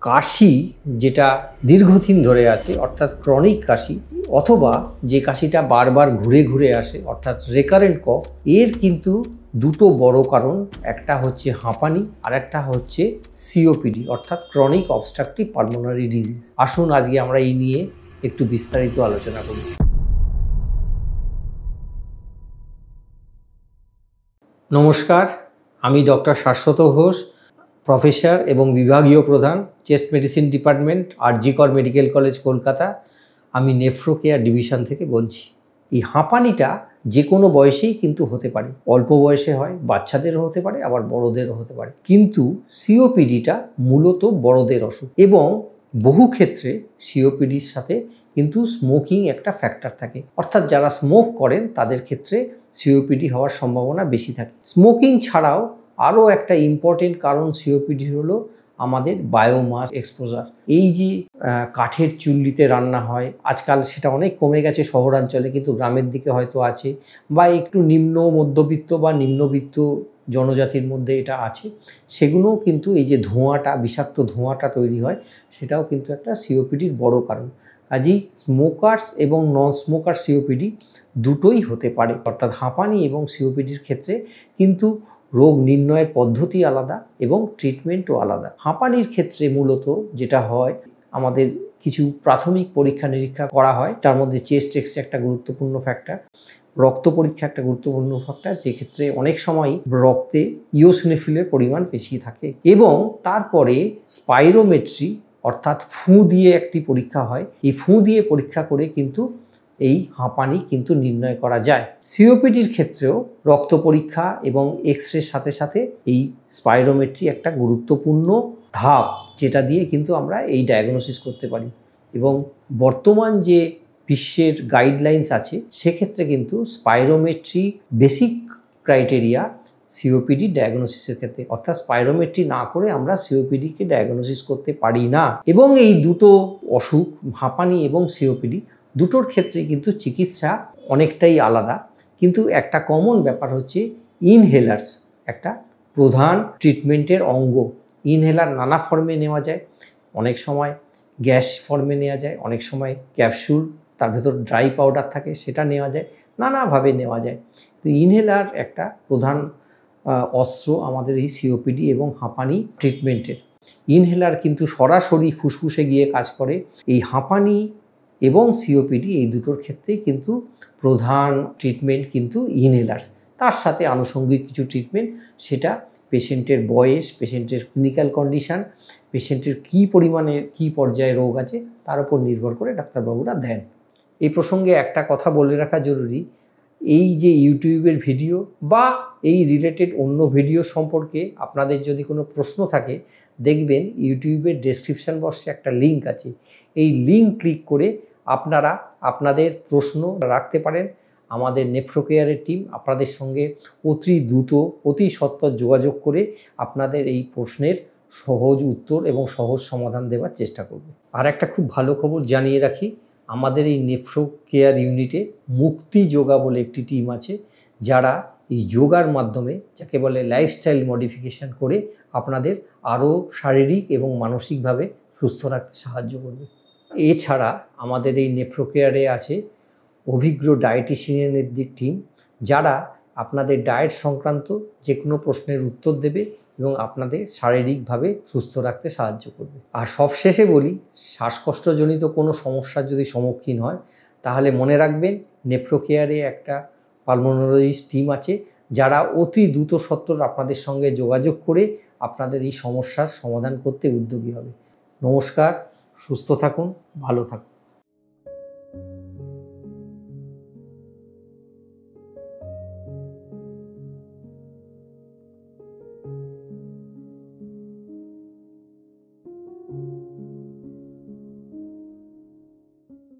কাশি যেটা দীর্ঘদিন ধরে আছে অর্থাৎ ক্রনিক কাশি, অথবা যে কাশিটা বারবার ঘুরে ঘুরে আসে অর্থাৎ রেকারেন্ট কফ, এর কিন্তু দুটো বড় কারণ। একটা হচ্ছে হাঁপানি আর একটা হচ্ছে সিওপিডি অর্থাৎ ক্রনিক অবস্ট্রাকটিভ পালমোনারি ডিজিজ। আসুন আজকে আমরা এই নিয়ে একটু বিস্তারিত আলোচনা করি। নমস্কার, আমি ডক্টর শাশ্বত ঘোষ, প্রফেসর এবং বিভাগীয় প্রধান, চেস্ট মেডিসিন ডিপার্টমেন্ট, আর.জি. কর মেডিকেল কলেজ, কলকাতা। আমি নেফ্রো কেয়ার ডিভিশন থেকে বলছি। এই হাঁপানিটা যে কোনো বয়সেই কিন্তু হতে পারে, অল্প বয়সে হয়, বাচ্চাদেরও হতে পারে, আবার বড়দেরও হতে পারে। কিন্তু সিওপিডিটা মূলত বড়দের অসুখ এবং বহু ক্ষেত্রে সিওপিডির সাথে কিন্তু স্মোকিং একটা ফ্যাক্টর থাকে, অর্থাৎ যারা স্মোক করেন তাদের ক্ষেত্রে সিওপিডি হওয়ার সম্ভাবনা বেশি থাকে। স্মোকিং ছাড়াও আরও একটা ইম্পর্টেন্ট কারণ সিওপিডির হলো আমাদের বায়োমাস এক্সপোজার। এই যে কাঠের চুল্লিতে রান্না হয়, আজকাল সেটা অনেক কমে গেছে শহরাঞ্চলে, কিন্তু গ্রামের দিকে হয়তো আছে, বা একটু নিম্ন মধ্যবিত্ত বা নিম্নবিত্ত জনজাতির মধ্যে এটা আছে, সেগুলোও কিন্তু এই যে ধোঁয়াটা, বিষাক্ত ধোঁয়াটা তৈরি হয়, সেটাও কিন্তু একটা সিওপিডির বড় কারণ। কাজেই স্মোকার্স এবং নন স্মোকার সিওপিডি দুটোই হতে পারে, অর্থাৎ হাঁপানি এবং সিওপিডির ক্ষেত্রে কিন্তু রোগ নির্ণয়ের পদ্ধতি আলাদা এবং ট্রিটমেন্টও আলাদা। হাঁপানির ক্ষেত্রে মূলত যেটা হয়, আমাদের কিছু প্রাথমিক পরীক্ষা নিরীক্ষা করা হয়, তার মধ্যে চেস্ট এক্স একটা গুরুত্বপূর্ণ ফ্যাক্টর, রক্ত পরীক্ষা একটা গুরুত্বপূর্ণ ফ্যাক্টর, যেক্ষেত্রে অনেক সময় রক্তে ইওসিনোফিলের পরিমাণ বেশি থাকে, এবং তারপরে স্পাইরোমেট্রি অর্থাৎ ফু দিয়ে একটি পরীক্ষা হয়। এই ফু দিয়ে পরীক্ষা করে কিন্তু এই হাঁপানি কিন্তু নির্ণয় করা যায়। সিওপিডির ক্ষেত্রেও রক্ত পরীক্ষা এবং এক্স-রের সাথে সাথে এই স্পাইরোমেট্রি একটা গুরুত্বপূর্ণ ধাপ, যেটা দিয়ে কিন্তু আমরা এই ডায়াগনোসিস করতে পারি। এবং বর্তমান যে বিশ্বের গাইডলাইন্স আছে, সেক্ষেত্রে কিন্তু স্পাইরোমেট্রি বেসিক ক্রাইটেরিয়া সিওপিডি ডায়াগনোসিসের ক্ষেত্রে, অর্থাৎ স্পাইরোমেট্রি না করে আমরা সিওপিডিকে ডায়াগনোসিস করতে পারি না। এবং এই দুটো অসুখ, হাঁপানি এবং সিওপিডি, দুটোর ক্ষেত্রে কিন্তু চিকিৎসা অনেকটাই আলাদা, কিন্তু একটা কমন ব্যাপার হচ্ছে ইনহেলার্স একটা প্রধান ট্রিটমেন্টের অঙ্গ। ইনহেলার নানা ফর্মে নেওয়া যায়, অনেক সময় গ্যাস ফর্মে নেওয়া যায়, অনেক সময় ক্যাপসুল, তার ভেতর ড্রাই পাউডার থাকে, সেটা নেওয়া যায়, নানাভাবে নেওয়া যায়। তো ইনহেলার একটা প্রধান অস্ত্র আমাদের এই সিওপিডি এবং হাঁপানি ট্রিটমেন্টের। ইনহেলার কিন্তু সরাসরি ফুসফুসে গিয়ে কাজ করে। এই হাঁপানি এবং সিওপিডি এই দুটোর ক্ষেত্রেই কিন্তু প্রধান ট্রিটমেন্ট কিন্তু ইনহেলার্স। তার সাথে আনুষঙ্গিক কিছু ট্রিটমেন্ট, সেটা পেশেন্টের বয়স, পেশেন্টের ক্লিনিক্যাল কন্ডিশান, পেশেন্টের কী পরিমাণে কী পর্যায়ে রোগ আছে, তার উপর নির্ভর করে ডাক্তারবাবুরা দেন। এই প্রসঙ্গে একটা কথা বলে রাখা জরুরি, এই যে ইউটিউবের ভিডিও বা এই রিলেটেড অন্য ভিডিও সম্পর্কে আপনাদের যদি কোনো প্রশ্ন থাকে, দেখবেন ইউটিউবের ডেসক্রিপশন বক্সে একটা লিঙ্ক আছে। এই লিঙ্ক ক্লিক করে আপনারা আপনাদের প্রশ্ন রাখতে পারেন। আমাদের নেফ্রো কেয়ারের টিম আপনাদের সঙ্গে অতি দ্রুত, অতি সত্বর যোগাযোগ করে আপনাদের এই প্রশ্নের সহজ উত্তর এবং সহজ সমাধান দেওয়ার চেষ্টা করবে। আর একটা খুব ভালো খবর জানিয়ে রাখি, আমাদের এই নেফ্রো কেয়ার ইউনিটে মুক্তি যোগা বলে একটি টিম আছে, যারা এই যোগার মাধ্যমে, যাকে বলে লাইফস্টাইল মডিফিকেশান করে, আপনাদের আরও শারীরিক এবং মানসিকভাবে সুস্থ রাখতে সাহায্য করবে। এছাড়া আমাদের এই নেফ্রো কেয়ারে আছে অভিজ্ঞ ডায়েটিশিয়ানের টিম, যারা আপনাদের ডায়েট সংক্রান্ত যে কোনো প্রশ্নের উত্তর দেবে এবং আপনাদের শারীরিকভাবে সুস্থ রাখতে সাহায্য করবে। আর সবশেষে বলি, শ্বাসকষ্টজনিত কোনো সমস্যার যদি সম্মুখীন হয়, তাহলে মনে রাখবেন নেফ্রো কেয়ারে একটা পালমোনোলজিস্ট টিম আছে, যারা অতি দ্রুত সত্বর আপনাদের সঙ্গে যোগাযোগ করে আপনাদের এই সমস্যার সমাধান করতে উদ্যোগী হবে। নমস্কার, সুস্থ থাকুন, ভালো থাকুন।